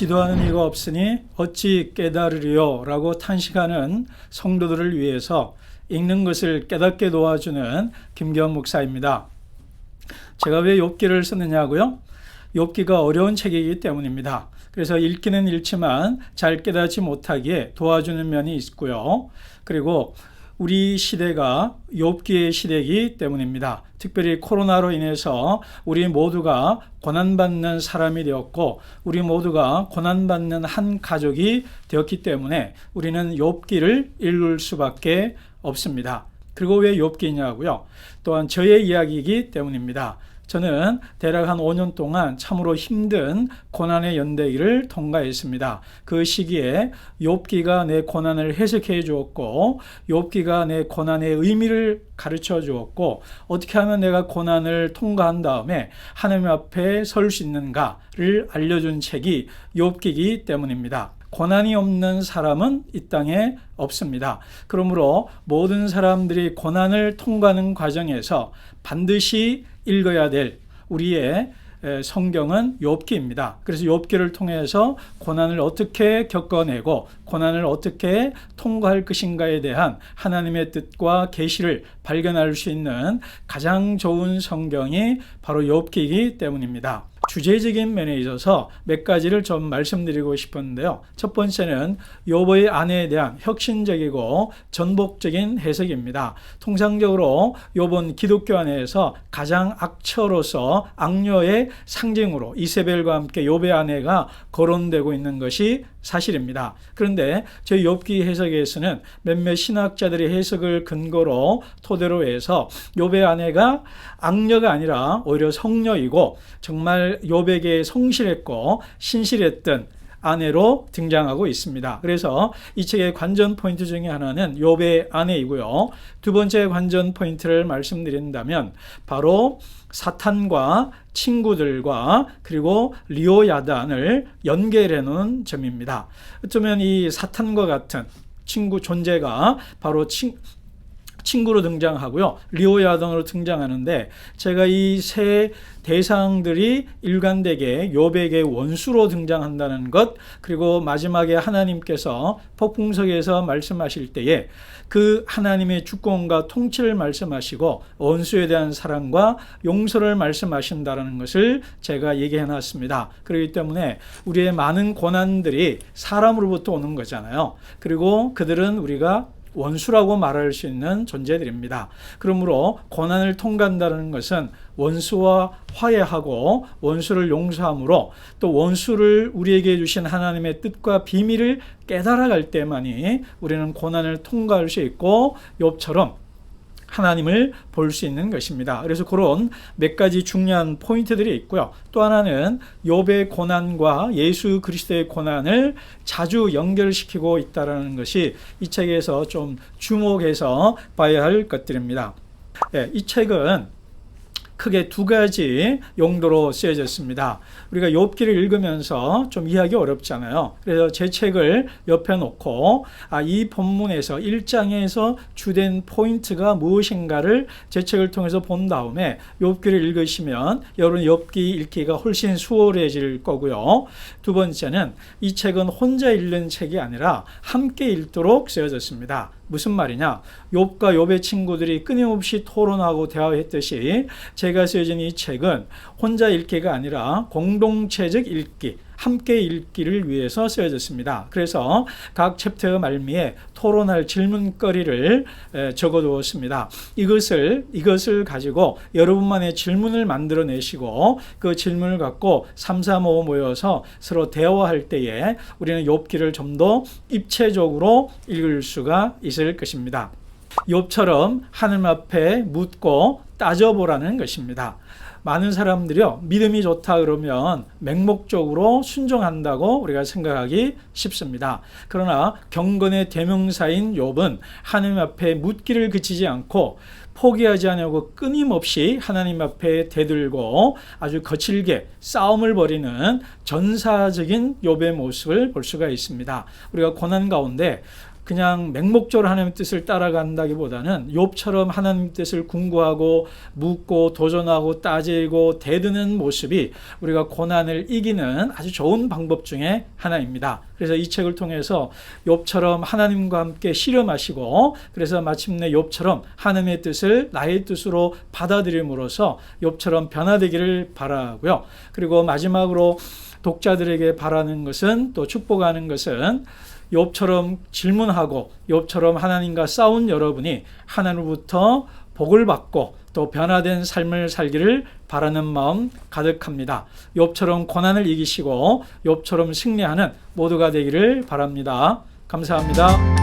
지도하는 이가 없으니 어찌 깨달으리요 라고 탄식하는 성도들을 위해서 읽는 것을 깨닫게 도와주는 김기현 목사입니다. 제가 왜 욥기를 쓰느냐고요? 욥기가 어려운 책이기 때문입니다. 그래서 읽기는 읽지만 잘 깨닫지 못하기에 도와주는 면이 있고요. 그리고 우리 시대가 욥기의 시대이기 때문입니다. 특별히 코로나로 인해서 우리 모두가 고난받는 사람이 되었고 우리 모두가 고난받는 한 가족이 되었기 때문에 우리는 욥기를 읽을 수밖에 없습니다. 그리고 왜 욥기냐고요? 또한 저의 이야기이기 때문입니다. 저는 대략 한 5년 동안 참으로 힘든 고난의 연대기를 통과했습니다. 그 시기에 욥기가 내 고난을 해석해 주었고 욥기가 내 고난의 의미를 가르쳐 주었고 어떻게 하면 내가 고난을 통과한 다음에 하나님 앞에 설 수 있는가를 알려준 책이 욥기이기 때문입니다. 고난이 없는 사람은 이 땅에 없습니다. 그러므로 모든 사람들이 고난을 통과하는 과정에서 반드시 읽어야 될 우리의 성경은 욥기입니다. 그래서 욥기를 통해서 고난을 어떻게 겪어내고 고난을 어떻게 통과할 것인가에 대한 하나님의 뜻과 계시를 발견할 수 있는 가장 좋은 성경이 바로 욥기이기 때문입니다. 주제적인 면에 있어서 몇 가지를 좀 말씀드리고 싶었는데요. 첫 번째는 욥의 아내에 대한 혁신적이고 전복적인 해석입니다. 통상적으로 욥은 기독교 안에서 가장 악처로서 악녀의 상징으로 이세벨과 함께 욥의 아내가 거론되고 있는 것이 사실입니다. 그런데 저희 욥기 해석에서는 몇몇 신학자들의 해석을 근거로 토대로 해서 욥의 아내가 악녀가 아니라 오히려 성녀이고 정말 욥에게 성실했고 신실했던 아내로 등장하고 있습니다. 그래서 이 책의 관전 포인트 중에 하나는 욥의 아내이고요. 두 번째 관전 포인트를 말씀드린다면 바로 사탄과 친구들과 그리고 리오야단을 연결해 놓은 점입니다. 어쩌면 이 사탄과 같은 친구 존재가 바로 친구로 등장하고요. 리오야단으로 등장하는데 제가 이 세 대상들이 일관되게 욥에게 원수로 등장한다는 것 그리고 마지막에 하나님께서 폭풍석에서 말씀하실 때에 그 하나님의 주권과 통치를 말씀하시고 원수에 대한 사랑과 용서를 말씀하신다는 것을 제가 얘기해 놨습니다. 그렇기 때문에 우리의 많은 고난들이 사람으로부터 오는 거잖아요. 그리고 그들은 우리가 원수라고 말할 수 있는 존재들입니다. 그러므로 고난을 통과한다는 것은 원수와 화해하고 원수를 용서함으로 또 원수를 우리에게 주신 하나님의 뜻과 비밀을 깨달아갈 때만이 우리는 고난을 통과할 수 있고 욥처럼 하나님을 볼 수 있는 것입니다. 그래서 그런 몇 가지 중요한 포인트들이 있고요. 또 하나는 욥의 고난과 예수 그리스도의 고난을 자주 연결시키고 있다는 것이 이 책에서 좀 주목해서 봐야 할 것들입니다. 이 책은 크게 두 가지 용도로 쓰여졌습니다. 우리가 욥기를 읽으면서 좀 이해하기 어렵잖아요. 그래서 제 책을 옆에 놓고 이 본문에서 1장에서 주된 포인트가 무엇인가를 제 책을 통해서 본 다음에 욥기를 읽으시면 여러분 욥기 읽기가 훨씬 수월해질 거고요. 두 번째는 이 책은 혼자 읽는 책이 아니라 함께 읽도록 쓰여졌습니다. 무슨 말이냐? 욥과 욥의 친구들이 끊임없이 토론하고 대화했듯이 제가 쓰여진 이 책은 혼자 읽기가 아니라 공동체적 읽기, 함께 읽기를 위해서 쓰여졌습니다. 그래서 각 챕터의 말미에 토론할 질문거리를 적어두었습니다. 이것을 가지고 여러분만의 질문을 만들어내시고 그 질문을 갖고 3, 4, 5 모여서 서로 대화할 때에 우리는 욥기를 좀 더 입체적으로 읽을 수가 있을 것입니다. 욥처럼 하나님 앞에 묻고 따져보라는 것입니다. 많은 사람들이요, 믿음이 좋다 그러면 맹목적으로 순종한다고 우리가 생각하기 쉽습니다. 그러나 경건의 대명사인 욥은 하나님 앞에 묻기를 그치지 않고 포기하지 않으려고 끊임없이 하나님 앞에 대들고 아주 거칠게 싸움을 벌이는 전사적인 욥의 모습을 볼 수가 있습니다. 우리가 고난 가운데 그냥 맹목적으로 하나님의 뜻을 따라간다기보다는 욥처럼 하나님의 뜻을 궁구하고 묻고 도전하고 따지고 대드는 모습이 우리가 고난을 이기는 아주 좋은 방법 중에 하나입니다. 그래서 이 책을 통해서 욥처럼 하나님과 함께 씨름하시고 그래서 마침내 욥처럼 하나님의 뜻을 나의 뜻으로 받아들임으로써 욥처럼 변화되기를 바라고요. 그리고 마지막으로 독자들에게 바라는 것은 또 축복하는 것은 욥처럼 질문하고 욥처럼 하나님과 싸운 여러분이 하나님으로부터 복을 받고 또 변화된 삶을 살기를 바라는 마음 가득합니다. 욥처럼 고난을 이기시고 욥처럼 승리하는 모두가 되기를 바랍니다. 감사합니다.